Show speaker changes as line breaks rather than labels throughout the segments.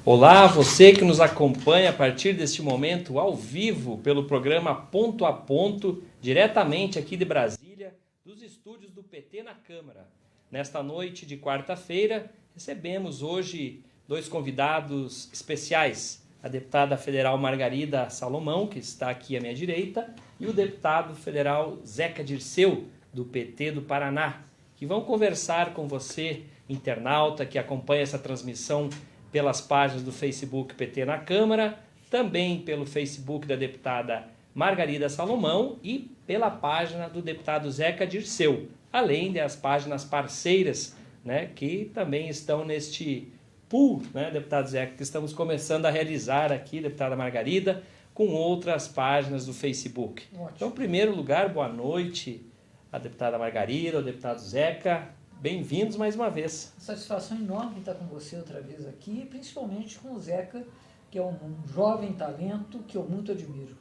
Olá, você que nos acompanha a partir deste momento ao vivo pelo programa Ponto a Ponto, diretamente aqui de Brasília, dos estúdios do PT na Câmara. Nesta noite de quarta-feira, recebemos hoje dois convidados especiais, a deputada federal Margarida Salomão, que está aqui à minha direita, e o deputado federal Zeca Dirceu, do PT do Paraná, que vão conversar com você, internauta, que acompanha essa transmissão pelas páginas do Facebook PT na Câmara, também pelo Facebook da deputada Margarida Salomão e pela página do deputado Zeca Dirceu, além das páginas parceiras, né, que também estão neste pool, né, deputado Zeca, que estamos começando a realizar aqui, deputada Margarida, com outras páginas do Facebook. Ótimo. Então, em primeiro lugar, boa noite à deputada Margarida, ao deputado Zeca. Bem-vindos mais uma vez.
Satisfação enorme estar com você outra vez aqui, principalmente com o Zeca, que é um jovem talento que eu muito admiro.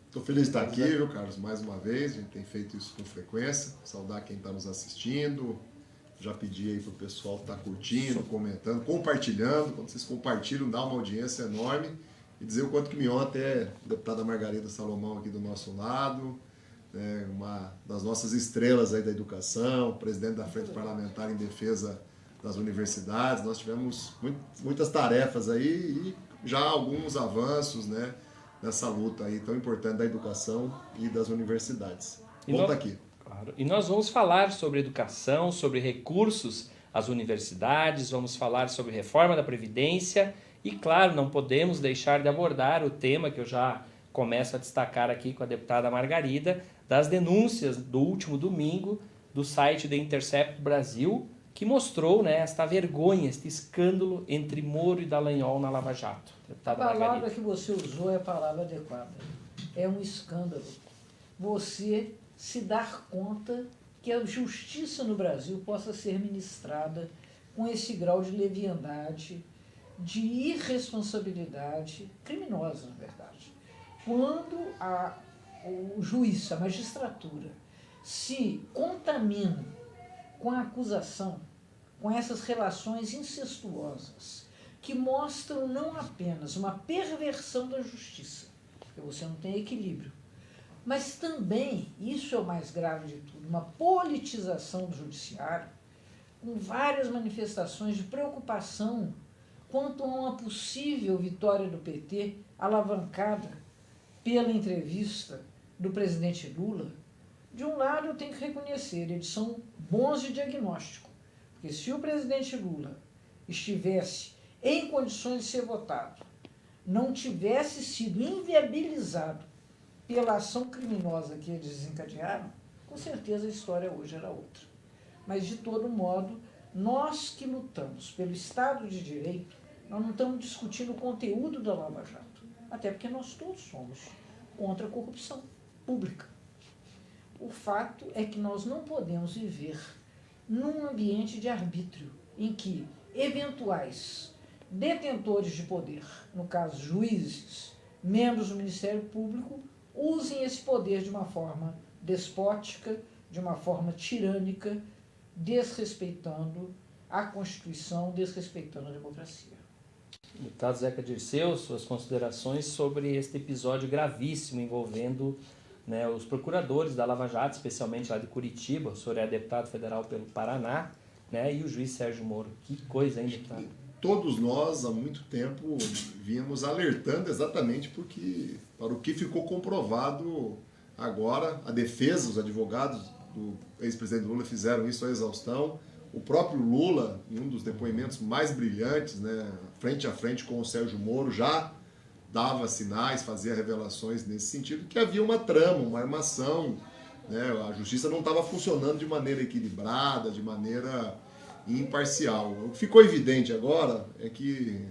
Estou feliz de estar aqui, viu, Carlos? Mais uma vez, a gente tem feito isso com frequência. Saudar quem está nos assistindo. Já pedi aí para o pessoal estar curtindo, comentando, compartilhando. Quando vocês compartilham, dá uma audiência enorme. E dizer o quanto que me honra ter a deputada Margarida Salomão aqui do nosso lado. Uma das nossas estrelas aí da educação, presidente da Frente Parlamentar em Defesa das Universidades. Nós tivemos muitas tarefas aí e já alguns avanços, né, nessa luta aí tão importante da educação e das universidades. Bom estar aqui.
Claro. E nós vamos falar sobre educação, sobre recursos às universidades, vamos falar sobre reforma da Previdência e, claro, não podemos deixar de abordar o tema que eu já começo a destacar aqui com a deputada Margarida, das denúncias do último domingo do site The Intercept Brasil, que mostrou, né, esta vergonha, este escândalo entre Moro e Dallagnol na Lava Jato.
Deputada Margarida. A palavra que você usou é a palavra adequada. É um escândalo. Você se dar conta que a justiça no Brasil possa ser ministrada com esse grau de leviandade, de irresponsabilidade criminosa, na verdade. Quando o juiz, a magistratura, se contamina com a acusação, com essas relações incestuosas, que mostram não apenas uma perversão da justiça, porque você não tem equilíbrio, mas também, isso é o mais grave de tudo, uma politização do judiciário, com várias manifestações de preocupação quanto a uma possível vitória do PT alavancada pela entrevista do presidente Lula. De um lado, eu tenho que reconhecer, eles são bons de diagnóstico, porque se o presidente Lula estivesse em condições de ser votado, não tivesse sido inviabilizado pela ação criminosa que eles desencadearam, com certeza a história hoje era outra. Mas, de todo modo, nós que lutamos pelo Estado de Direito, nós não estamos discutindo o conteúdo da Lava Jato, até porque nós todos somos contra a corrupção pública. O fato é que nós não podemos viver num ambiente de arbítrio, em que eventuais detentores de poder, no caso juízes, membros do Ministério Público, usem esse poder de uma forma despótica, de uma forma tirânica, desrespeitando a Constituição, desrespeitando a democracia.
Deputado Zeca Dirceu, suas considerações sobre este episódio gravíssimo envolvendo, né, os procuradores da Lava Jato, especialmente lá de Curitiba. O senhor é deputado federal pelo Paraná, né, e o juiz Sérgio Moro. Que coisa, hein, deputado?
Todos nós, há muito tempo, vínhamos alertando exatamente para o que ficou comprovado agora. A defesa, os advogados do ex-presidente Lula fizeram isso à exaustão. O próprio Lula, em um dos depoimentos mais brilhantes, né, frente a frente com o Sérgio Moro, já dava sinais, fazia revelações nesse sentido, que havia uma trama, uma armação, né, a justiça não estava funcionando de maneira equilibrada, de maneira imparcial. O que ficou evidente agora é que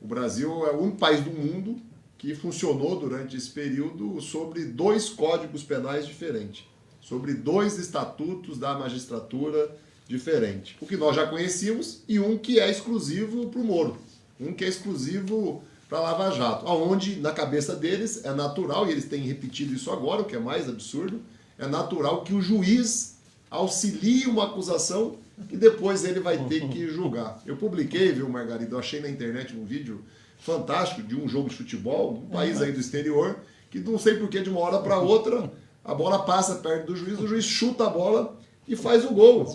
o Brasil é o único país do mundo que funcionou durante esse período sobre 2 códigos penais diferentes, sobre 2 estatutos da magistratura diferentes. O que nós já conhecíamos e um que é exclusivo para o Moro, um que é exclusivo para a Lava Jato, onde na cabeça deles é natural, e eles têm repetido isso agora, o que é mais absurdo, é natural que o juiz auxilie uma acusação e depois ele vai ter que julgar. Eu publiquei, viu, Margarida, eu achei na internet um vídeo fantástico de um jogo de futebol, um país aí do exterior, que não sei por que de uma hora para outra a bola passa perto do juiz, o juiz chuta a bola e faz o gol.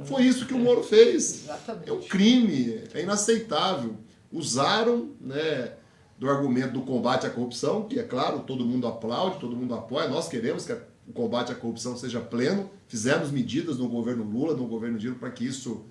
Foi isso que o Moro fez.
Exatamente.
É um crime, é inaceitável. Usaram, né, do argumento do combate à corrupção, que é claro, todo mundo aplaude, todo mundo apoia, nós queremos que o combate à corrupção seja pleno, fizemos medidas no governo Lula, no governo Dilma, para que isso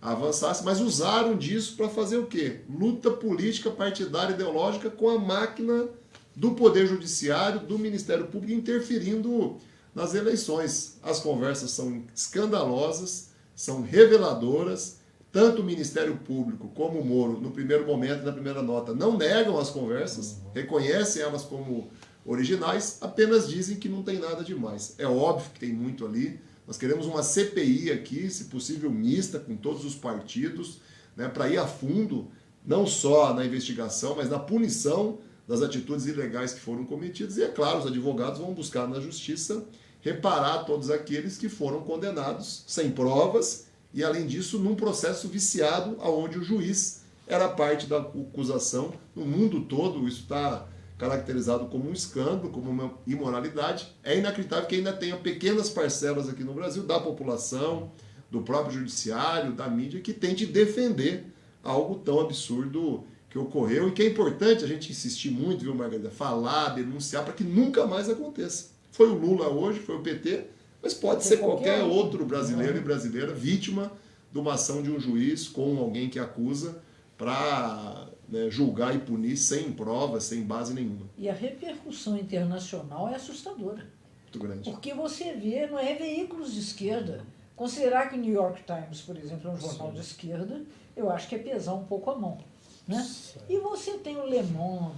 avançasse, mas usaram disso para fazer o quê? Luta política, partidária, ideológica com a máquina do Poder Judiciário, do Ministério Público, interferindo nas eleições. As conversas são escandalosas, são reveladoras, tanto o Ministério Público como o Moro, no primeiro momento, na primeira nota, não negam as conversas, reconhecem elas como originais, apenas dizem que não tem nada demais. É óbvio que tem muito ali. Nós queremos uma CPI aqui, se possível mista, com todos os partidos, né, para ir a fundo, não só na investigação, mas na punição das atitudes ilegais que foram cometidas. E, é claro, os advogados vão buscar na justiça reparar todos aqueles que foram condenados sem provas e, além disso, num processo viciado, onde o juiz era parte da acusação. No mundo todo, isso está caracterizado como um escândalo, como uma imoralidade. É inacreditável que ainda tenha pequenas parcelas aqui no Brasil da população, do próprio judiciário, da mídia, que tente defender algo tão absurdo que ocorreu e que é importante a gente insistir muito, viu, Margarida? Falar, denunciar, para que nunca mais aconteça. Foi o Lula hoje, foi o PT, mas pode ser qualquer outro brasileiro e brasileira vítima de uma ação de um juiz com alguém que acusa para, né, julgar e punir sem provas, sem base nenhuma.
E a repercussão internacional é assustadora.
Muito grande.
Porque você vê, não é veículos de esquerda. Considerar que o New York Times, por exemplo, é um jornal de esquerda, eu acho que é pesar um pouco a mão. Né? E você tem o Le Monde,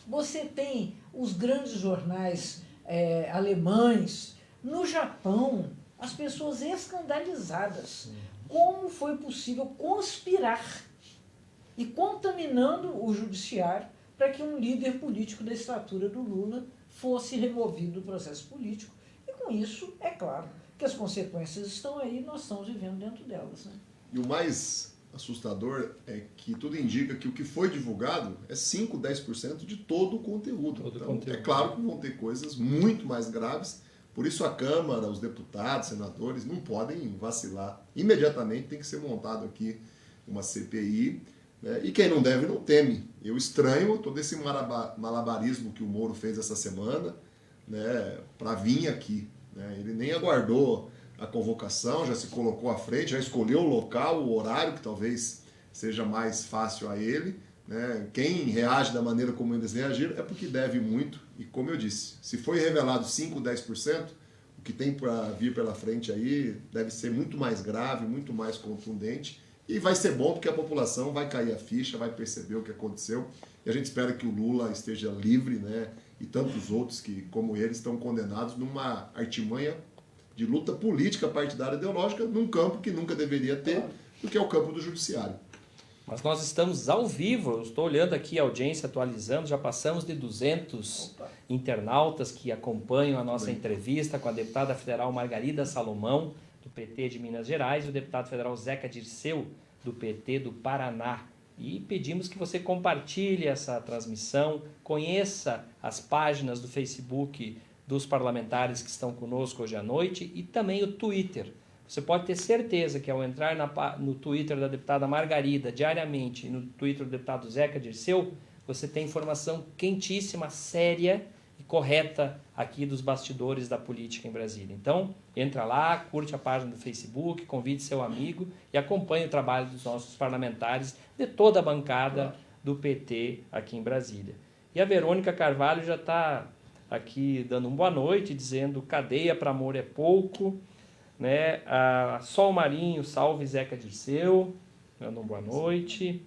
você tem os grandes jornais alemães. No Japão, as pessoas escandalizadas. Como foi possível conspirar e contaminando o judiciário para que um líder político da estatura do Lula fosse removido do processo político. E com isso, é claro, que as consequências estão aí e nós estamos vivendo dentro delas. Né?
E o mais assustador é que tudo indica que o que foi divulgado é 5, 10% de todo o conteúdo. É claro que vão ter coisas muito mais graves, por isso a Câmara, os deputados, senadores, não podem vacilar. Imediatamente tem que ser montado aqui uma CPI, né? E quem não deve não teme. Eu estranho todo esse malabarismo que o Moro fez essa semana, né, para vir aqui. Né? Ele nem aguardou a convocação, já se colocou à frente, já escolheu o local, o horário, que talvez seja mais fácil a ele. Né? Quem reage da maneira como eles reagiram é porque deve muito. E como eu disse, se foi revelado 5, 10%, o que tem para vir pela frente aí deve ser muito mais grave, muito mais contundente. E vai ser bom porque a população vai cair a ficha, vai perceber o que aconteceu. E a gente espera que o Lula esteja livre, né? E tantos outros que, como ele, estão condenados numa artimanha de luta política, partidária, ideológica, num campo que nunca deveria ter, porque é o campo do judiciário.
Mas nós estamos ao vivo, eu estou olhando aqui a audiência atualizando, já passamos de 200 internautas que acompanham a nossa entrevista com a deputada federal Margarida Salomão, do PT de Minas Gerais, e o deputado federal Zeca Dirceu, do PT do Paraná. E pedimos que você compartilhe essa transmissão, conheça as páginas do Facebook dos parlamentares que estão conosco hoje à noite e também o Twitter. Você pode ter certeza que ao entrar no Twitter da deputada Margarida diariamente e no Twitter do deputado Zeca Dirceu, você tem informação quentíssima, séria e correta aqui dos bastidores da política em Brasília. Então, entra lá, curte a página do Facebook, convide seu amigo e acompanhe o trabalho dos nossos parlamentares de toda a bancada do PT aqui em Brasília. E a Verônica Carvalho já está aqui dando uma boa noite, dizendo cadeia para amor é pouco, né? A Sol Marinho, salve Zeca Dirceu, dando uma boa noite.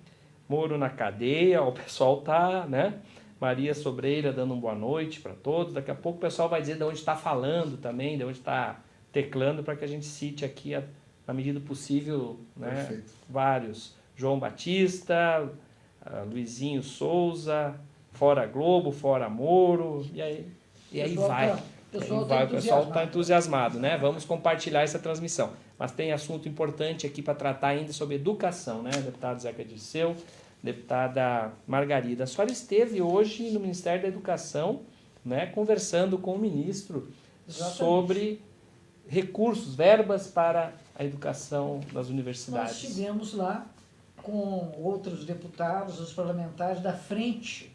Moro na cadeia, ó, o pessoal tá, né? Maria Sobreira dando uma boa noite para todos. Daqui a pouco o pessoal vai dizer de onde está falando também, de onde está teclando, para que a gente cite aqui, na medida do possível, né? Vários. João Batista, Luizinho Souza, fora Globo, fora Moro, e aí vai. O pessoal está entusiasmado, né? Vamos compartilhar essa transmissão. Mas tem assunto importante aqui para tratar ainda sobre educação, né, deputado Zeca Dirceu? deputada Margarida, a senhora esteve hoje no Ministério da Educação, né, conversando com o ministro sobre recursos, verbas para a educação das universidades.
Nós estivemos lá com outros deputados, os parlamentares da Frente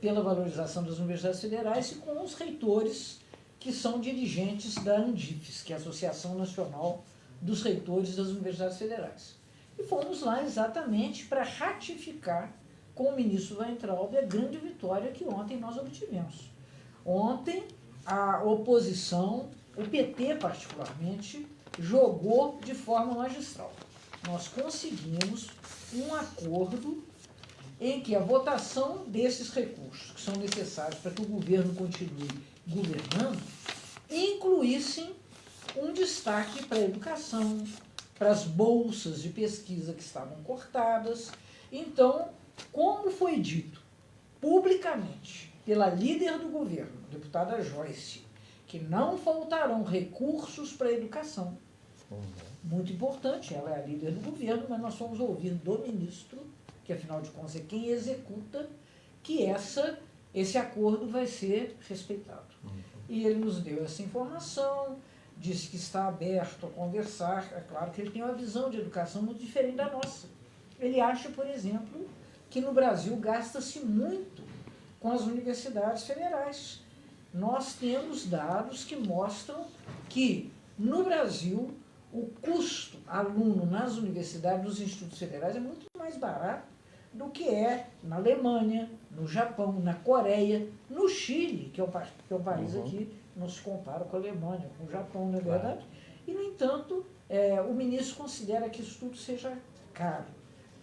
pela Valorização das Universidades Federais e com os reitores que são dirigentes da ANDIFES, que é a Associação Nacional dos Reitores das Universidades Federais. E fomos lá exatamente para ratificar com o ministro Weintraub a grande vitória que ontem nós obtivemos. Ontem, a oposição, o PT particularmente, jogou de forma magistral. Nós conseguimos um acordo em que a votação desses recursos que são necessários para que o governo continue governando incluíssem um destaque para a educação, para as bolsas de pesquisa que estavam cortadas. Então, como foi dito publicamente pela líder do governo, a deputada Joyce, que não faltarão recursos para a educação. Muito importante, ela é a líder do governo, mas nós fomos ouvir do ministro, que afinal de contas é quem executa, que esse acordo vai ser respeitado. E ele nos deu essa informação, disse que está aberto a conversar. É claro que ele tem uma visão de educação muito diferente da nossa. Ele acha, por exemplo, que no Brasil gasta-se muito com as universidades federais. Nós temos dados que mostram que, no Brasil, o custo aluno nas universidades, nos institutos federais, é muito mais barato do que é na Alemanha, no Japão, na Coreia, no Chile, que é um país aqui, não se compara com a Alemanha, com o Japão, não é verdade? E, no entanto, o ministro considera que isso tudo seja caro.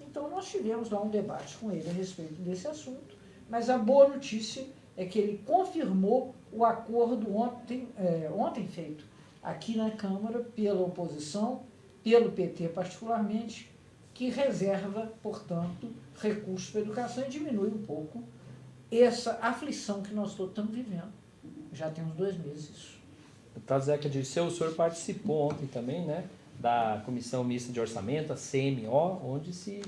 Então, nós tivemos lá um debate com ele a respeito desse assunto, mas a boa notícia é que ele confirmou o acordo ontem feito aqui na Câmara pela oposição, pelo PT particularmente, que reserva, portanto, recursos para a educação e diminui um pouco essa aflição que nós todos estamos vivendo. Já tem uns 2 meses isso.
Deputado Zeca Dirceu, o senhor participou ontem também, né, da Comissão Mista de Orçamento, a CMO, onde se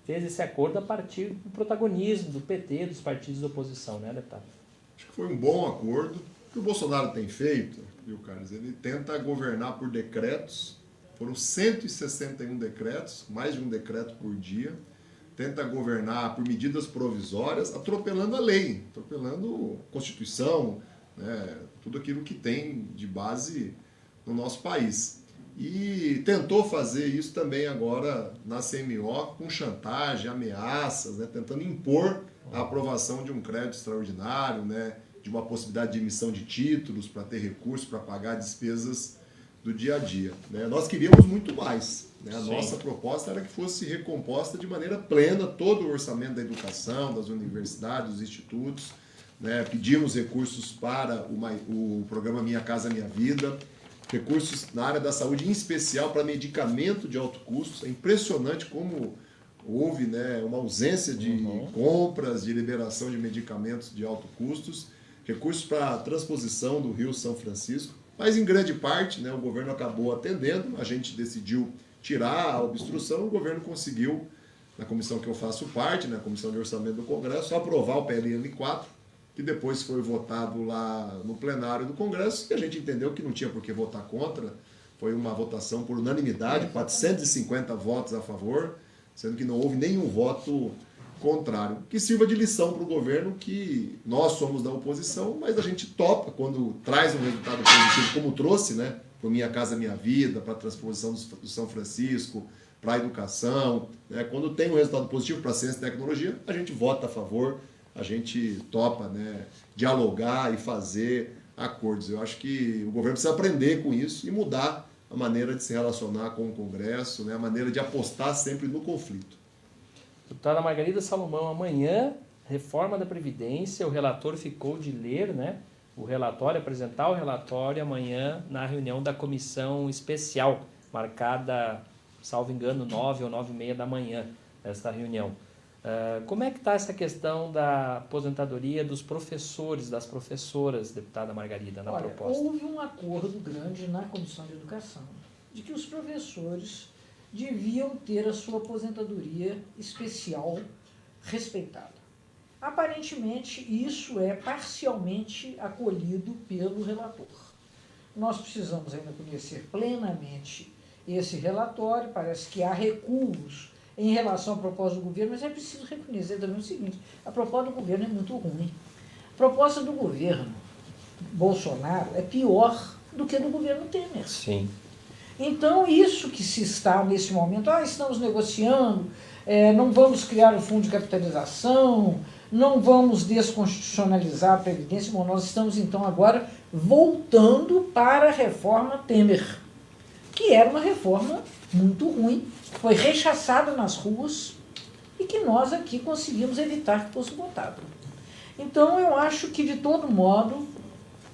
fez esse acordo a partir do protagonismo do PT, dos partidos da oposição, né, deputado?
Acho que foi um bom acordo. O que o Bolsonaro tem feito, viu, Carlos? Ele tenta governar por decretos. Foram 161 decretos, mais de um decreto por dia. Tenta governar por medidas provisórias, atropelando a lei, atropelando a Constituição, né, tudo aquilo que tem de base no nosso país. E tentou fazer isso também agora na CMO, com chantagem, ameaças, né, tentando impor a aprovação de um crédito extraordinário, né, de uma possibilidade de emissão de títulos para ter recursos para pagar despesas do dia a dia. Né? Nós queríamos muito mais. Né? A nossa proposta era que fosse recomposta de maneira plena todo o orçamento da educação, das universidades, dos institutos. Né? Pedimos recursos para o programa Minha Casa Minha Vida, recursos na área da saúde, em especial para medicamento de alto custo. É impressionante como houve, né, uma ausência de compras, de liberação de medicamentos de alto custos, recursos para a transposição do Rio São Francisco, mas em grande parte, né, o governo acabou atendendo, a gente decidiu tirar a obstrução, o governo conseguiu, na comissão que eu faço parte, na Comissão de Orçamento do Congresso, aprovar o PLN 4, que depois foi votado lá no plenário do Congresso, que a gente entendeu que não tinha por que votar contra, foi uma votação por unanimidade, 450 votos a favor, sendo que não houve nenhum voto contrário, que sirva de lição para o governo que nós somos da oposição, mas a gente topa quando traz um resultado positivo, como trouxe, né, para Minha Casa Minha Vida, para a transposição do São Francisco, para a educação, né, quando tem um resultado positivo para a ciência e tecnologia, a gente vota a favor, a gente topa, né, dialogar e fazer acordos. Eu acho que o governo precisa aprender com isso e mudar a maneira de se relacionar com o Congresso, né, a maneira de apostar sempre no conflito.
Deputada Margarida Salomão, amanhã, reforma da Previdência, o relator ficou de ler, né, o relatório, apresentar o relatório amanhã na reunião da comissão especial, marcada, salvo engano, 9 ou 9h30 da manhã, esta reunião. Como é que está essa questão da aposentadoria dos professores, das professoras, deputada Margarida, na proposta?
Houve um acordo grande na Comissão de Educação de que os professores deviam ter a sua aposentadoria especial respeitada. Aparentemente, isso é parcialmente acolhido pelo relator. Nós precisamos ainda conhecer plenamente esse relatório, parece que há recuos em relação à proposta do governo, mas é preciso reconhecer também o seguinte: a proposta do governo é muito ruim. A proposta do governo Bolsonaro é pior do que a do governo Temer.
Sim.
Então, isso que se está nesse momento, estamos negociando, não vamos criar um fundo de capitalização, não vamos desconstitucionalizar a Previdência. Bom, nós estamos, então, agora voltando para a reforma Temer, que era uma reforma muito ruim, foi rechaçada nas ruas e que nós aqui conseguimos evitar que fosse votada. Então, eu acho que, de todo modo,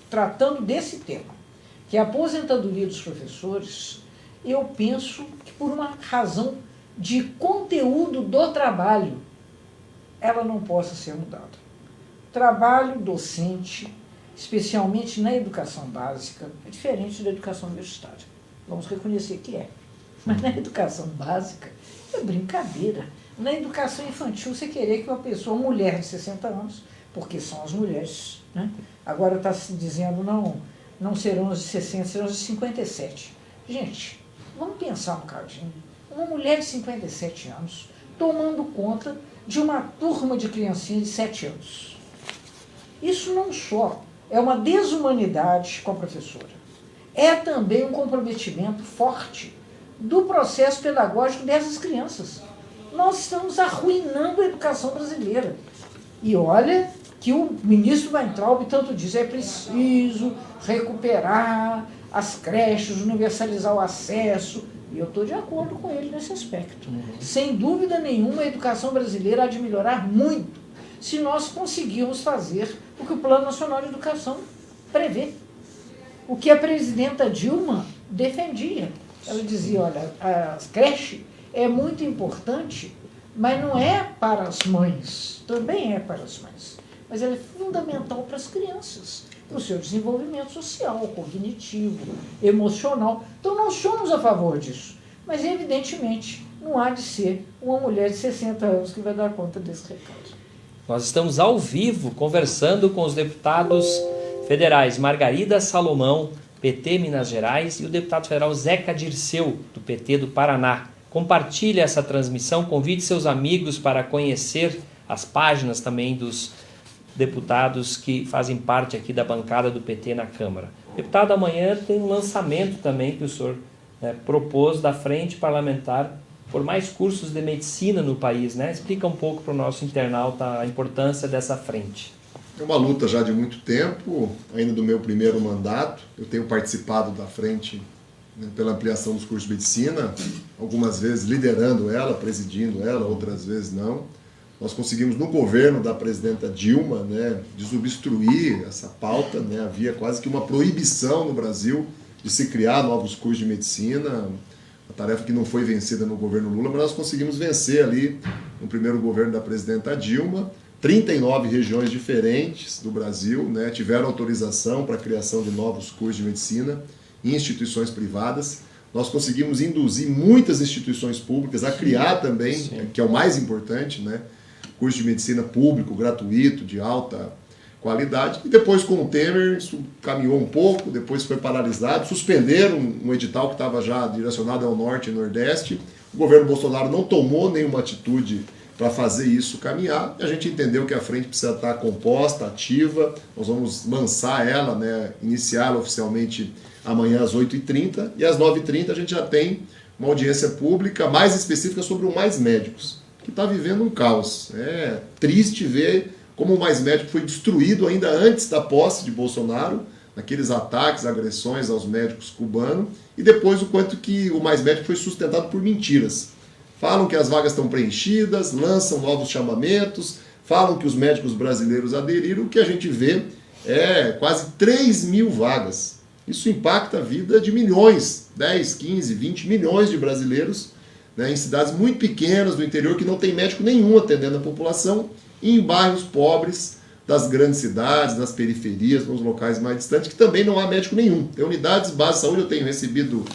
tratando desse tema, que é a aposentadoria dos professores, eu penso que, por uma razão de conteúdo do trabalho, ela não possa ser mudada. Trabalho docente, especialmente na educação básica, é diferente da educação universitária. Vamos reconhecer que é. Mas na educação básica é brincadeira. Na educação infantil, você querer que uma pessoa, uma mulher de 60 anos, porque são as mulheres, né? Agora está se dizendo, não serão as de 60, serão as de 57. Gente, vamos pensar um bocadinho. Uma mulher de 57 anos tomando conta de uma turma de criancinhas de 7 anos. Isso não só é uma desumanidade com a professora, é também um comprometimento forte do processo pedagógico dessas crianças. Nós estamos arruinando a educação brasileira. E olha que o ministro Weintraub tanto diz, é preciso recuperar as creches, universalizar o acesso, e eu estou de acordo com ele nesse aspecto. Sem dúvida nenhuma, a educação brasileira há de melhorar muito se nós conseguirmos fazer o que o Plano Nacional de Educação prevê. O que a presidenta Dilma defendia. Ela dizia, olha, a creche é muito importante, mas não é para as mães, também é para as mães, mas ela é fundamental para as crianças, para o seu desenvolvimento social, cognitivo, emocional. Então, nós somos a favor disso, mas, evidentemente, não há de ser uma mulher de 60 anos que vai dar conta desse recado.
Nós estamos ao vivo conversando com os deputados federais Margarida Salomão, PT Minas Gerais, e o deputado federal Zeca Dirceu, do PT do Paraná. Compartilhe essa transmissão, convide seus amigos para conhecer as páginas também dos deputados que fazem parte aqui da bancada do PT na Câmara. Deputado, amanhã tem um lançamento também que o senhor propôs da Frente Parlamentar por mais cursos de medicina no país, né? Explica um pouco para o nosso internauta a importância dessa frente.
É uma luta já de muito tempo, ainda do meu primeiro mandato. Eu tenho participado da frente, né, pela ampliação dos cursos de medicina, algumas vezes liderando ela, presidindo ela, outras vezes não. Nós conseguimos, no governo da presidenta Dilma, né, desobstruir essa pauta, né? Havia quase que uma proibição no Brasil de se criar novos cursos de medicina, uma tarefa que não foi vencida no governo Lula, mas nós conseguimos vencer ali no primeiro governo da presidenta Dilma. 39 regiões diferentes do Brasil, né, tiveram autorização para a criação de novos cursos de medicina em instituições privadas. Nós conseguimos induzir muitas instituições públicas a criar também, que é o mais importante, né, curso de medicina público, gratuito, de alta qualidade. E depois, com o Temer, isso caminhou um pouco, depois foi paralisado, suspenderam um edital que estava já direcionado ao Norte e Nordeste. O governo Bolsonaro não tomou nenhuma atitude para fazer isso caminhar. A gente entendeu que a frente precisa estar composta, ativa. Nós vamos lançar ela, né, iniciá-la oficialmente amanhã às 8h30, e às 9h30 a gente já tem uma audiência pública mais específica sobre o Mais Médicos, que está vivendo um caos. É triste ver como o Mais Médico foi destruído ainda antes da posse de Bolsonaro, naqueles ataques, agressões aos médicos cubanos, e depois o quanto que o Mais Médico foi sustentado por mentiras. Falam que as vagas estão preenchidas, lançam novos chamamentos, falam que os médicos brasileiros aderiram. O que a gente vê é quase 3.000 vagas. Isso impacta a vida de milhões, 10, 15, 20 milhões de brasileiros, né, em cidades muito pequenas do interior que não tem médico nenhum atendendo a população, e em bairros pobres das grandes cidades, nas periferias, nos locais mais distantes, que também não há médico nenhum. Tem unidades básicas de saúde, eu tenho recebido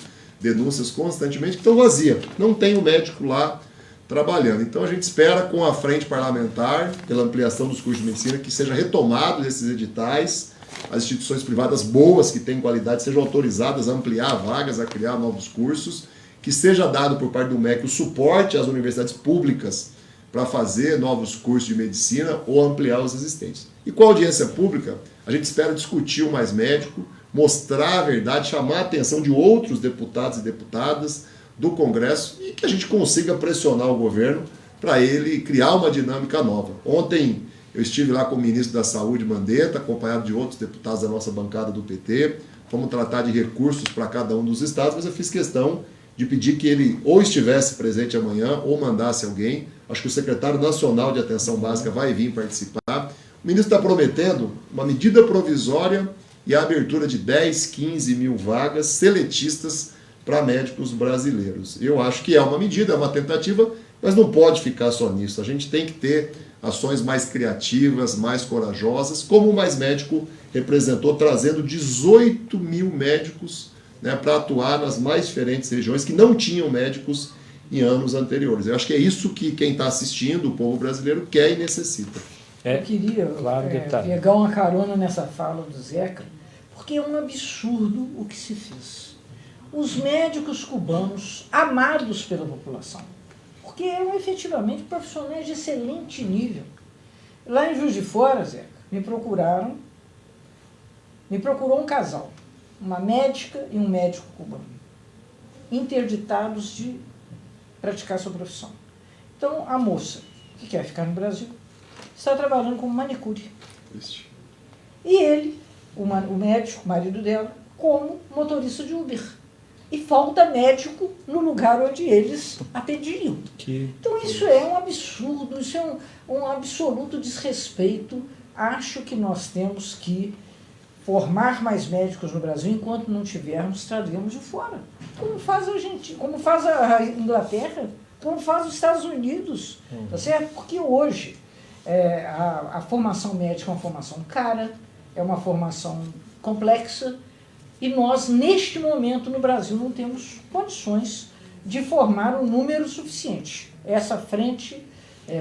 denúncias constantemente, que estão vazias. Não tem o médico lá trabalhando. Então a gente espera com a frente parlamentar, pela ampliação dos cursos de medicina, que seja retomado esses editais, as instituições privadas boas, que têm qualidade, sejam autorizadas a ampliar vagas, a criar novos cursos, que seja dado por parte do MEC o suporte às universidades públicas para fazer novos cursos de medicina ou ampliar os existentes. E com a audiência pública, a gente espera discutir o Mais Médico, mostrar a verdade, chamar a atenção de outros deputados e deputadas do Congresso e que a gente consiga pressionar o governo para ele criar uma dinâmica nova. Ontem eu estive lá com o ministro da Saúde, Mandetta, acompanhado de outros deputados da nossa bancada do PT, fomos tratar de recursos para cada um dos estados, mas eu fiz questão de pedir que ele ou estivesse presente amanhã ou mandasse alguém. Acho que o secretário nacional de Atenção Básica vai vir participar. O ministro está prometendo uma medida provisória e a abertura de 10, 15 mil vagas seletistas para médicos brasileiros. Eu acho que é uma medida, é uma tentativa, mas não pode ficar só nisso. A gente tem que ter ações mais criativas, mais corajosas, como o Mais Médico representou, trazendo 18 mil médicos, né, para atuar nas mais diferentes regiões que não tinham médicos em anos anteriores. Eu acho que é isso que quem está assistindo, o povo brasileiro, quer e necessita.
Eu queria pegar uma carona nessa fala do Zeca, porque é um absurdo o que se fez. Os médicos cubanos, amados pela população, porque eram efetivamente profissionais de excelente nível. Lá em Juiz de Fora, Zeca, me procurou um casal, uma médica e um médico cubano, interditados de praticar sua profissão. Então, a moça, que quer ficar no Brasil, está trabalhando como manicure. E ele, o médico, o marido dela, como motorista de Uber. E falta médico no lugar onde eles atendiam. Então isso é um absurdo, isso é um absoluto desrespeito. Acho que nós temos que formar mais médicos no Brasil, enquanto não tivermos, traremos de fora. Como faz a Argentina, como faz a Inglaterra, como faz os Estados Unidos. Tá certo? Porque hoje a formação médica é uma formação cara, é uma formação complexa, e nós, neste momento, no Brasil, não temos condições de formar um número suficiente. Essa frente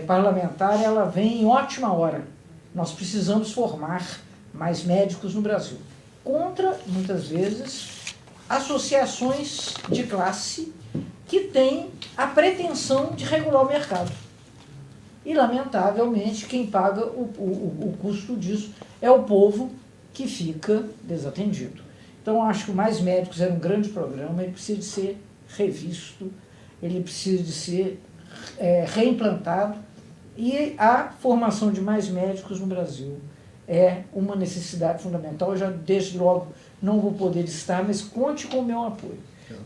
parlamentar, ela vem em ótima hora. Nós precisamos formar mais médicos no Brasil. Contra, muitas vezes, associações de classe que têm a pretensão de regular o mercado. E, lamentavelmente, quem paga o custo disso é o povo que fica desatendido. Então, acho que o Mais Médicos era um grande programa, ele precisa de ser revisto, ele precisa de ser reimplantado, e a formação de mais médicos no Brasil é uma necessidade fundamental. Eu já, desde logo, não vou poder estar, mas conte com o meu apoio.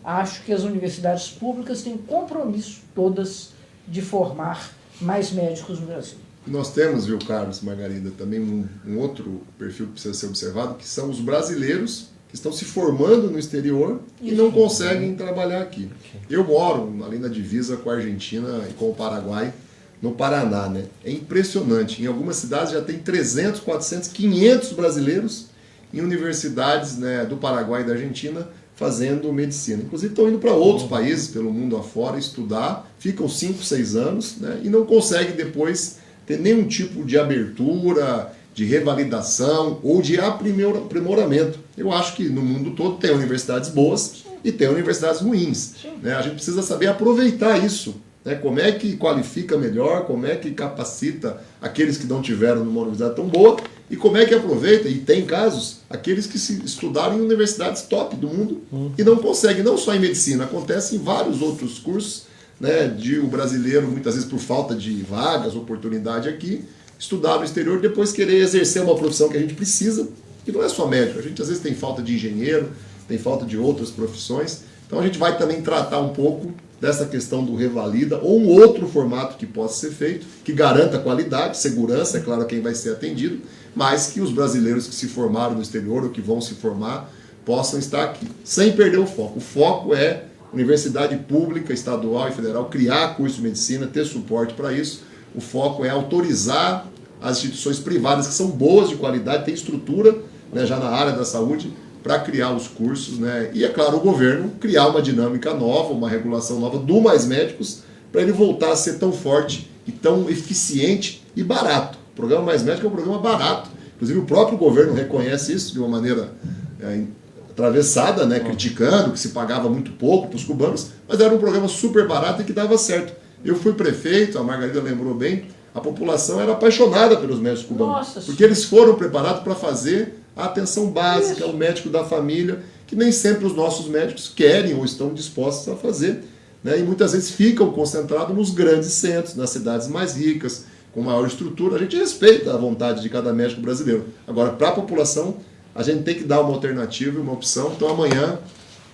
Acho que as universidades públicas têm compromisso, todas, de formar mais médicos no Brasil.
Nós temos, viu, Carlos, Margarida, também um outro perfil que precisa ser observado, que são os brasileiros que estão se formando no exterior e não conseguem trabalhar aqui. Eu moro ali na divisa com a Argentina e com o Paraguai, no Paraná, né? É impressionante. Em algumas cidades já tem 300, 400, 500 brasileiros em universidades, né, do Paraguai e da Argentina fazendo medicina. Inclusive estão indo para outros países pelo mundo afora estudar, ficam 5, 6 anos, né, e não conseguem depois ter nenhum tipo de abertura, de revalidação ou de aprimoramento. Eu acho que no mundo todo tem universidades boas e tem universidades ruins. Né? A gente precisa saber aproveitar isso. Né? Como é que qualifica melhor, como é que capacita aqueles que não tiveram numa universidade tão boa e como é que aproveita, e tem casos, aqueles que se estudaram em universidades top do mundo e não conseguem, não só em medicina, acontece em vários outros cursos, né, de o brasileiro, muitas vezes por falta de vagas, oportunidade aqui, estudar no exterior e depois querer exercer uma profissão que a gente precisa, que não é só médico, a gente às vezes tem falta de engenheiro, tem falta de outras profissões, então a gente vai também tratar um pouco dessa questão do revalida, ou um outro formato que possa ser feito, que garanta qualidade, segurança, é claro, quem vai ser atendido, mas que os brasileiros que se formaram no exterior ou que vão se formar possam estar aqui, sem perder o foco. O foco é universidade pública, estadual e federal, criar curso de medicina, ter suporte para isso. O foco é autorizar as instituições privadas, que são boas de qualidade, têm estrutura, né, já na área da saúde, para criar os cursos, né? E, é claro, o governo criar uma dinâmica nova, uma regulação nova do Mais Médicos, para ele voltar a ser tão forte e tão eficiente e barato. O programa Mais Médico é um programa barato. Inclusive, o próprio governo reconhece isso de uma maneira atravessada, né? Criticando que se pagava muito pouco para os cubanos, mas era um programa super barato e que dava certo. Eu fui prefeito, a Margarida lembrou bem, a população era apaixonada pelos médicos cubanos.
Nossa,
porque eles foram preparados para fazer a atenção básica, o médico da família, que nem sempre os nossos médicos querem ou estão dispostos a fazer. Né? E muitas vezes ficam concentrados nos grandes centros, nas cidades mais ricas, com maior estrutura. A gente respeita a vontade de cada médico brasileiro. Agora, para a população, a gente tem que dar uma alternativa, uma opção. Então, amanhã,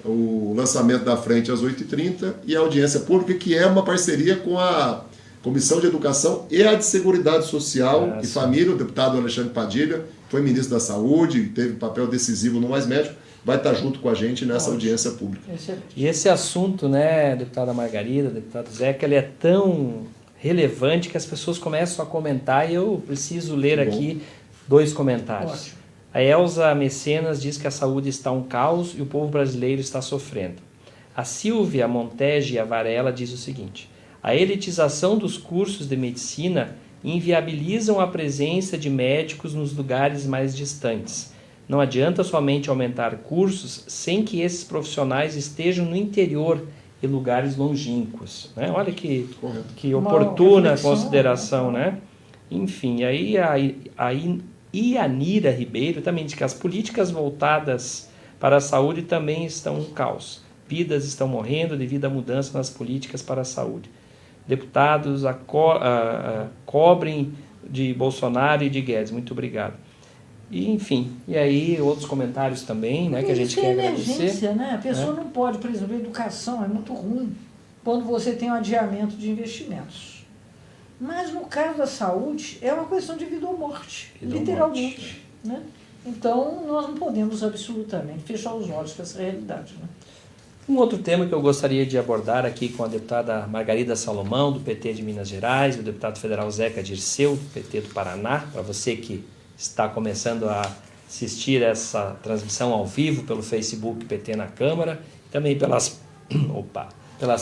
o lançamento da frente às 8h30 e a audiência pública, que é uma parceria com a Comissão de Educação e a de Seguridade Social e Família. O deputado Alexandre Padilha foi ministro da Saúde, teve papel decisivo no Mais Médico, vai estar junto com a gente nessa audiência pública.
E esse assunto, né, deputada Margarida, deputado Zeca, ele é tão relevante que as pessoas começam a comentar e eu preciso ler aqui 2 comentários.
Ótimo.
A Elza Mecenas diz que a saúde está um caos e o povo brasileiro está sofrendo. A Silvia Montege Varela diz o seguinte: a elitização dos cursos de medicina inviabilizam a presença de médicos nos lugares mais distantes. Não adianta somente aumentar cursos sem que esses profissionais estejam no interior e lugares longínquos. Né? Olha que oportuna consideração, né? Enfim, aí a Ianira Ribeiro também diz que as políticas voltadas para a saúde também estão um caos. Vidas estão morrendo devido à mudança nas políticas para a saúde. Deputados cobrem de Bolsonaro e de Guedes. Muito obrigado. E, enfim, e aí outros comentários também, né, que a gente quer agradecer.
Né? A pessoa não pode, por exemplo, a educação é muito ruim quando você tem um adiamento de investimentos. Mas no caso da saúde, é uma questão de vida ou morte, literalmente. Né? Então, nós não podemos absolutamente fechar os olhos para essa realidade. Né?
Um outro tema que eu gostaria de abordar aqui com a deputada Margarida Salomão, do PT de Minas Gerais, e o deputado federal Zeca Dirceu, do PT do Paraná, para você que está começando a assistir essa transmissão ao vivo pelo Facebook PT na Câmara, também pelas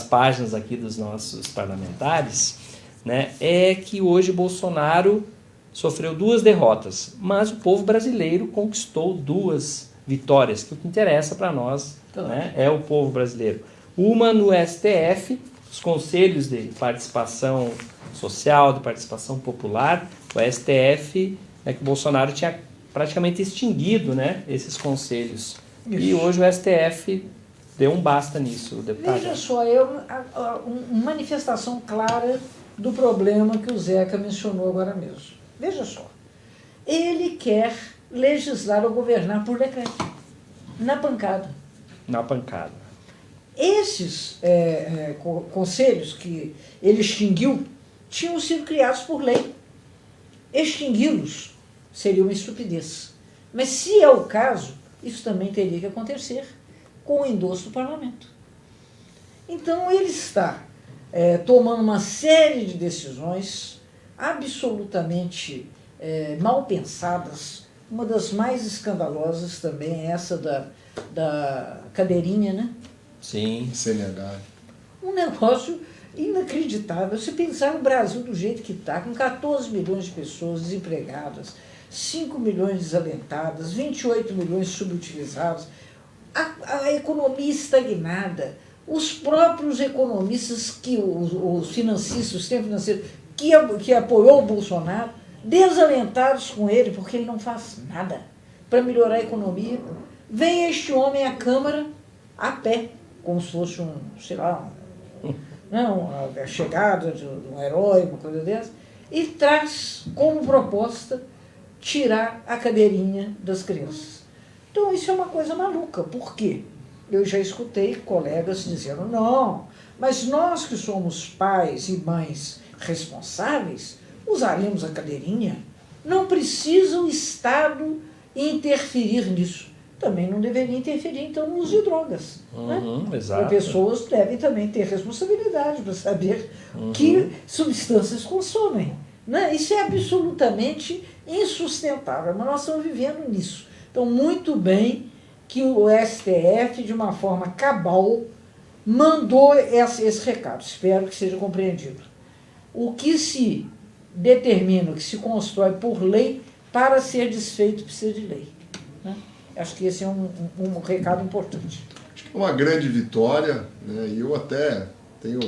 páginas aqui dos nossos parlamentares, né, é que hoje Bolsonaro sofreu 2 derrotas, mas o povo brasileiro conquistou 2 vitórias, que o que interessa para nós, né, é o povo brasileiro. Uma no STF, os conselhos de participação social, de participação popular, o STF, que o Bolsonaro tinha praticamente extinguido, né, esses conselhos. Isso. E hoje o STF deu um basta nisso, deputado.
Veja só, uma manifestação clara do problema que o Zeca mencionou agora mesmo. Veja só, ele quer legislar ou governar por decreto, na pancada.
Na pancada.
Esses conselhos que ele extinguiu tinham sido criados por lei. Extingui-los seria uma estupidez. Mas se é o caso, isso também teria que acontecer com o endosso do parlamento. Então ele está tomando uma série de decisões absolutamente mal pensadas. Uma das mais escandalosas também é essa da cadeirinha, né?
Sim.
CNH.
Um negócio inacreditável. Se pensar no Brasil do jeito que está, com 14 milhões de pessoas desempregadas, 5 milhões desalentadas, 28 milhões subutilizados, a economia estagnada, os próprios economistas, os financistas, o sistema financeiro, que apoiou o Bolsonaro, desalentados com ele, porque ele não faz nada para melhorar a economia. Vem este homem à Câmara a pé, como se fosse a chegada de um herói, uma coisa dessa, e traz como proposta tirar a cadeirinha das crianças. Então isso é uma coisa maluca. Por quê? Eu já escutei colegas dizendo, não, mas nós que somos pais e mães responsáveis, usaremos a cadeirinha. Não precisa o Estado interferir nisso. Também não deveria interferir, então, no uso de drogas. Né?
Exato.
As pessoas devem também ter responsabilidade para saber que substâncias consomem. Né? Isso é absolutamente insustentável, mas nós estamos vivendo nisso. Então, muito bem que o STF, de uma forma cabal, mandou esse recado. Espero que seja compreendido. O que se determina, o que se constrói por lei, para ser desfeito precisa de lei. Né? Acho que esse é um recado importante.
Acho que é uma grande vitória, né? E eu até tenho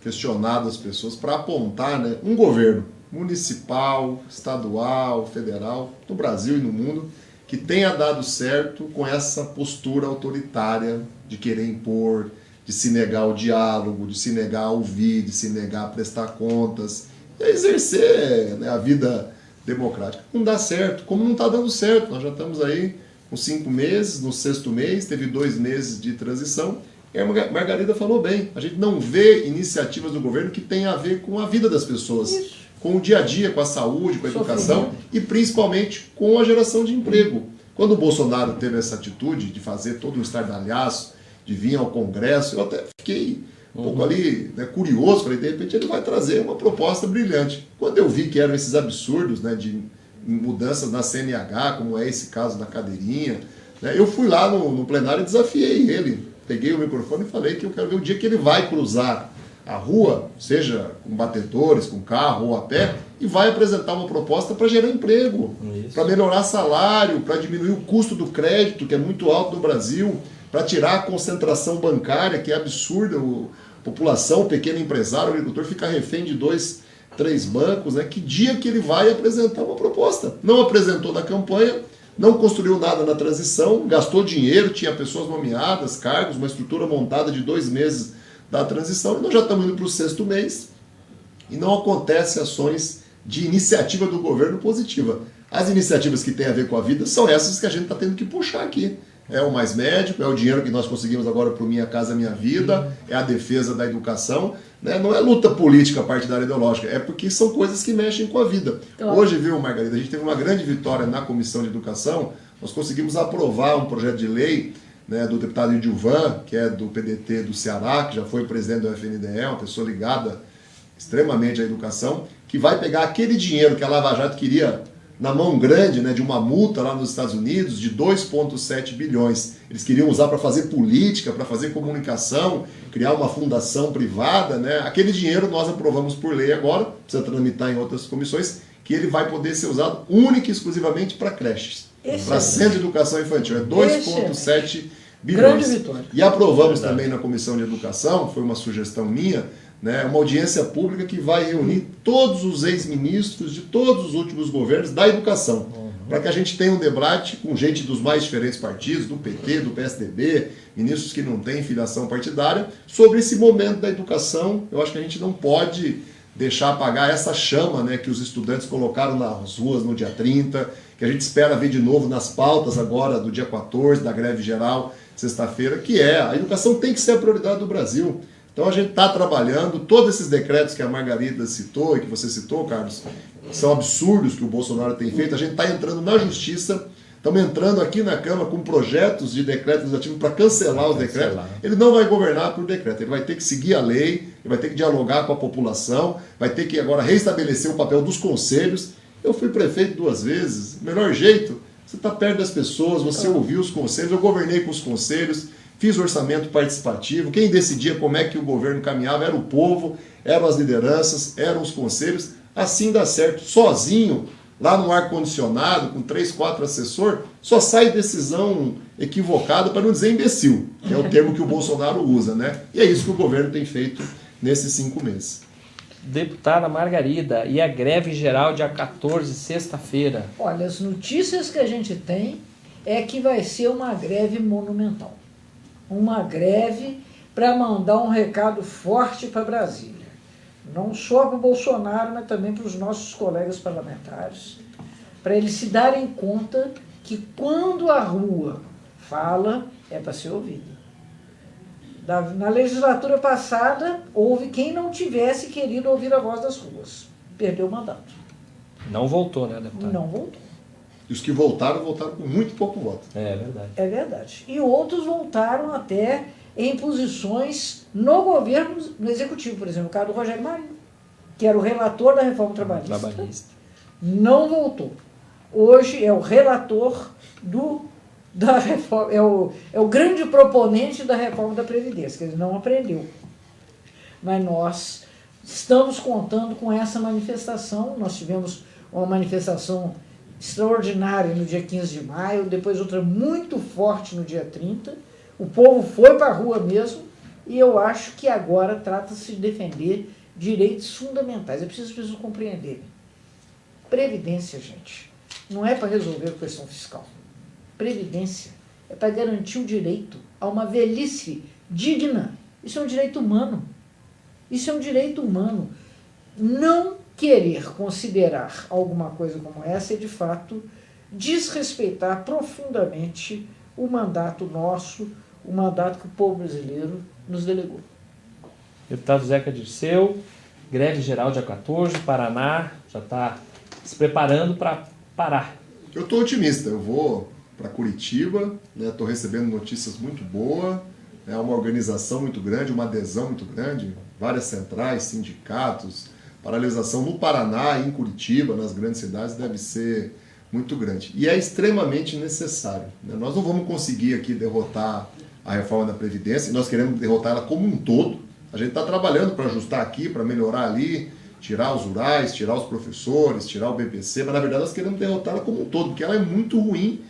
questionado as pessoas para apontar, né, um governo municipal, estadual, federal, no Brasil e no mundo, que tenha dado certo com essa postura autoritária de querer impor, de se negar ao diálogo, de se negar a ouvir, de se negar a prestar contas, e a exercer, né, a vida democrática. Não dá certo, como não está dando certo. Nós já estamos aí com 5 meses, no 6º mês, teve 2 meses de transição, e a Margarida falou bem, a gente não vê iniciativas do governo que tenham a ver com a vida das pessoas. Isso. Com o dia a dia, com a saúde, com a educação e principalmente com a geração de emprego. Quando o Bolsonaro teve essa atitude de fazer todo um estardalhaço, de vir ao Congresso, eu até fiquei um pouco ali, né, curioso, falei, de repente ele vai trazer uma proposta brilhante. Quando eu vi que eram esses absurdos, né, de mudanças na CNH, como é esse caso da cadeirinha, né, eu fui lá no plenário e desafiei ele. Peguei o microfone e falei que eu quero ver o dia que ele vai cruzar a rua, seja com batedores, com carro ou a pé, e vai apresentar uma proposta para gerar emprego, para melhorar salário, para diminuir o custo do crédito, que é muito alto no Brasil, para tirar a concentração bancária, que é absurda. A população, o pequeno empresário, o agricultor, fica refém de 2, 3 bancos. Né? Que dia que ele vai apresentar uma proposta? Não apresentou na campanha, não construiu nada na transição, gastou dinheiro, tinha pessoas nomeadas, cargos, uma estrutura montada de 2 meses da transição, e nós já estamos indo para o 6º mês, e não acontecem ações de iniciativa do governo positiva. As iniciativas que têm a ver com a vida são essas que a gente está tendo que puxar aqui. É o Mais Médico, é o dinheiro que nós conseguimos agora para o Minha Casa Minha Vida, é a defesa da educação, né? Não é luta política partidária ideológica, é porque são coisas que mexem com a vida. Hoje, viu, Margarida, a gente teve uma grande vitória na Comissão de Educação, nós conseguimos aprovar um projeto de lei, né, do deputado Edilvan, que é do PDT do Ceará, que já foi presidente do FNDE, uma pessoa ligada extremamente à educação, que vai pegar aquele dinheiro que a Lava Jato queria na mão grande, né, de uma multa lá nos Estados Unidos de 2,7 bilhões. Eles queriam usar para fazer política, para fazer comunicação, criar uma fundação privada. Né? Aquele dinheiro nós aprovamos por lei agora, precisa tramitar em outras comissões, que ele vai poder ser usado única e exclusivamente para creches, para centro de educação infantil. É 2,7 bilhões.
Grande vitória.
E aprovamos também na Comissão de Educação, foi uma sugestão minha, né, uma audiência pública que vai reunir todos os ex-ministros de todos os últimos governos da educação, para que a gente tenha um debate com gente dos mais diferentes partidos, do PT, do PSDB, ministros que não têm filiação partidária, sobre esse momento da educação. Eu acho que a gente não pode deixar apagar essa chama, né, que os estudantes colocaram nas ruas no dia 30, que a gente espera ver de novo nas pautas agora do dia 14, da greve geral, sexta-feira, que é a educação tem que ser a prioridade do Brasil. Então a gente está trabalhando, todos esses decretos que a Margarida citou e que você citou, Carlos, são absurdos que o Bolsonaro tem feito, a gente está entrando na Justiça, estamos entrando aqui na Câmara com projetos de decreto legislativo para cancelar os decretos. Ele não vai governar por decreto, ele vai ter que seguir a lei, ele vai ter que dialogar com a população, vai ter que agora restabelecer o papel dos conselhos. Eu fui prefeito 2 vezes, o melhor jeito, você está perto das pessoas, você ouviu os conselhos, eu governei com os conselhos, fiz orçamento participativo, quem decidia como é que o governo caminhava era o povo, eram as lideranças, eram os conselhos, assim dá certo. Sozinho, lá no ar-condicionado, com 3, 4 assessores, só sai decisão equivocada, para não dizer imbecil, que é o termo que o Bolsonaro usa, né? E é isso que o governo tem feito nesses 5 meses.
Deputada Margarida, e a greve geral dia 14, sexta-feira?
Olha, as notícias que a gente tem é que vai ser uma greve monumental. Uma greve para mandar um recado forte para Brasília. Não só para o Bolsonaro, mas também para os nossos colegas parlamentares, para eles se darem conta que quando a rua fala, é para ser ouvida. Na legislatura passada, houve quem não tivesse querido ouvir a voz das ruas. Perdeu o mandato.
Não voltou, né, deputado?
Não voltou.
E os que voltaram, voltaram com muito pouco voto.
É verdade.
É verdade. E outros voltaram até em posições no governo, no executivo, por exemplo, o caso do Rogério Marinho, que era o relator da reforma trabalhista. Não voltou. Hoje é o relator da reforma, é o grande proponente da reforma da Previdência, que ele não aprendeu. Mas nós estamos contando com essa manifestação. Nós tivemos uma manifestação extraordinária no dia 15 de maio, depois outra muito forte no dia 30. O povo foi para a rua mesmo, e eu acho que agora trata-se de defender direitos fundamentais. É preciso as pessoas compreenderem. Previdência, gente, não é para resolver a questão fiscal. Previdência é para garantir o direito a uma velhice digna. Isso é um direito humano. Isso é um direito humano. Não querer considerar alguma coisa como essa é, de fato, desrespeitar profundamente o mandato nosso, o mandato que o povo brasileiro nos delegou.
Deputado Zeca Dirceu, greve geral dia 14, Paraná já está se preparando para parar.
Eu estou otimista, eu vou para Curitiba, estou recebendo notícias muito boas, é uma organização muito grande, uma adesão muito grande, várias centrais, sindicatos, paralisação no Paraná e em Curitiba, nas grandes cidades, deve ser muito grande. E é extremamente necessário. Nós não vamos conseguir aqui derrotar a reforma da Previdência, nós queremos derrotar ela como um todo. A gente está trabalhando para ajustar aqui, para melhorar ali, tirar os rurais, tirar os professores, tirar o BPC, mas na verdade nós queremos derrotá-la como um todo, porque ela é muito ruim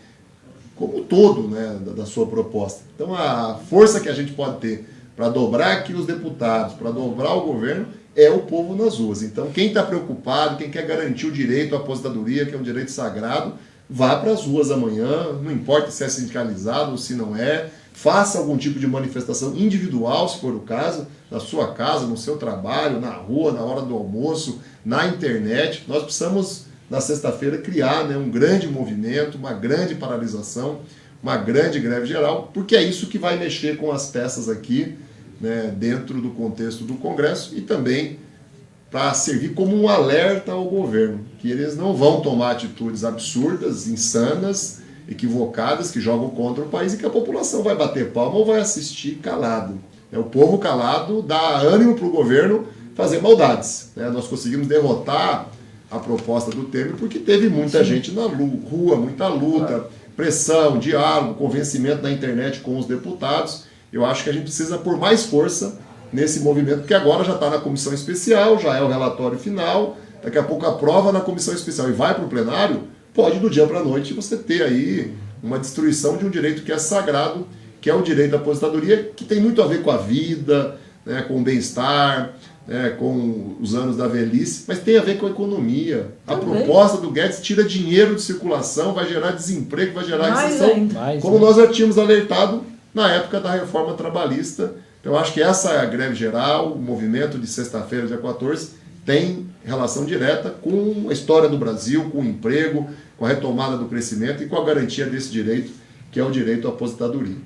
como um todo, da sua proposta. Então a força que a gente pode ter para dobrar aqui os deputados, para dobrar o governo, é o povo nas ruas. Então quem está preocupado, quem quer garantir o direito à aposentadoria, que é um direito sagrado, vá para as ruas amanhã, não importa se é sindicalizado ou se não é, faça algum tipo de manifestação individual, se for o caso, na sua casa, no seu trabalho, na rua, na hora do almoço, na internet. Nós precisamos, na sexta-feira, criar um grande movimento, uma grande paralisação, uma grande greve geral, porque é isso que vai mexer com as peças aqui, dentro do contexto do Congresso, e também para servir como um alerta ao governo, que eles não vão tomar atitudes absurdas, insanas, equivocadas, que jogam contra o país e que a população vai bater palma ou vai assistir calado. O povo calado dá ânimo para o governo fazer maldades. Nós conseguimos derrotar a proposta do Temer porque teve muita gente na rua, muita luta, pressão, diálogo, convencimento na internet com os deputados. Eu acho que a gente precisa pôr mais força nesse movimento, porque agora já está na comissão especial, já é o relatório final, daqui a pouco aprova na comissão especial e vai para o plenário, pode do dia para a noite você ter aí uma destruição de um direito que é sagrado, que é o direito à aposentadoria, que tem muito a ver com a vida, com o bem-estar, com os anos da velhice, mas tem a ver com a economia. A proposta do Guedes tira dinheiro de circulação, vai gerar desemprego, vai gerar recessão, como nós já tínhamos alertado na época da reforma trabalhista. Então, eu acho que essa greve geral, o movimento de sexta-feira, dia 14, tem relação direta com a história do Brasil, com o emprego, com a retomada do crescimento e com a garantia desse direito, que é o direito à aposentadoria.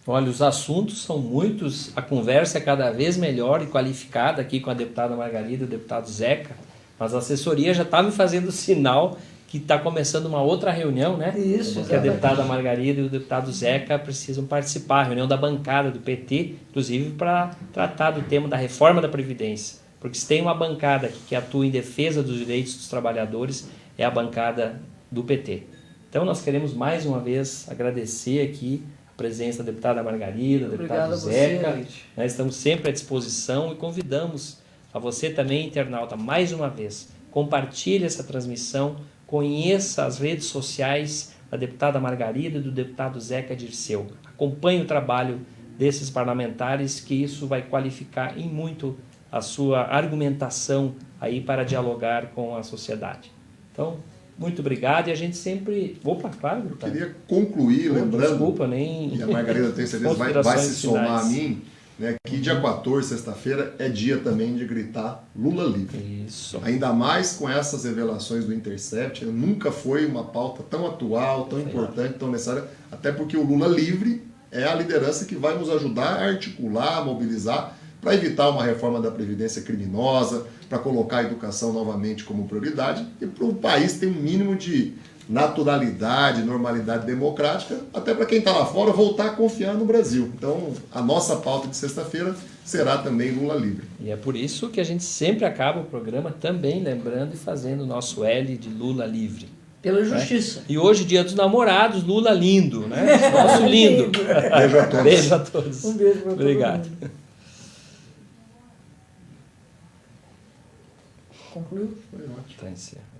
Olha, os assuntos são muitos, a conversa é cada vez melhor e qualificada aqui com a deputada Margarida e o deputado Zeca, mas a assessoria já está me fazendo sinal que está começando uma outra reunião, né?
Isso,
que a deputada Margarida e o deputado Zeca precisam participar, a reunião da bancada do PT, inclusive para tratar do tema da reforma da Previdência. Porque se tem uma bancada aqui que atua em defesa dos direitos dos trabalhadores, é a bancada do PT. Então nós queremos mais uma vez agradecer aqui a presença da deputada Margarida, do deputado Zeca. Nós estamos sempre à disposição e convidamos a você também, internauta, mais uma vez, compartilhe essa transmissão, conheça as redes sociais da deputada Margarida e do deputado Zeca Dirceu. Acompanhe o trabalho desses parlamentares, que isso vai qualificar em muito a sua argumentação aí para dialogar com a sociedade. Então, muito obrigado e a gente sempre... Opa, claro.
Eu queria concluir lembrando,
desculpa, nem...
e a Margarida tem certeza vai se somar a mim, que dia 14, sexta-feira, é dia também de gritar Lula livre.
Isso.
Ainda mais com essas revelações do Intercept, nunca foi uma pauta tão atual, tão importante, tão necessária, até porque o Lula livre é a liderança que vai nos ajudar a articular, a mobilizar, para evitar uma reforma da Previdência criminosa, para colocar a educação novamente como prioridade e para o país ter um mínimo de naturalidade, normalidade democrática, até para quem está lá fora voltar a confiar no Brasil. Então, a nossa pauta de sexta-feira será também Lula livre.
E é por isso que a gente sempre acaba o programa também lembrando e fazendo o nosso L de Lula livre.
Pela justiça.
E hoje, dia dos namorados, Lula lindo, né? Nosso lindo.
Beijo a todos.
Beijo a todos.
Um beijo para todo
Obrigado.
mundo. Concluiu?
Foi ótimo.
Tá encerrado.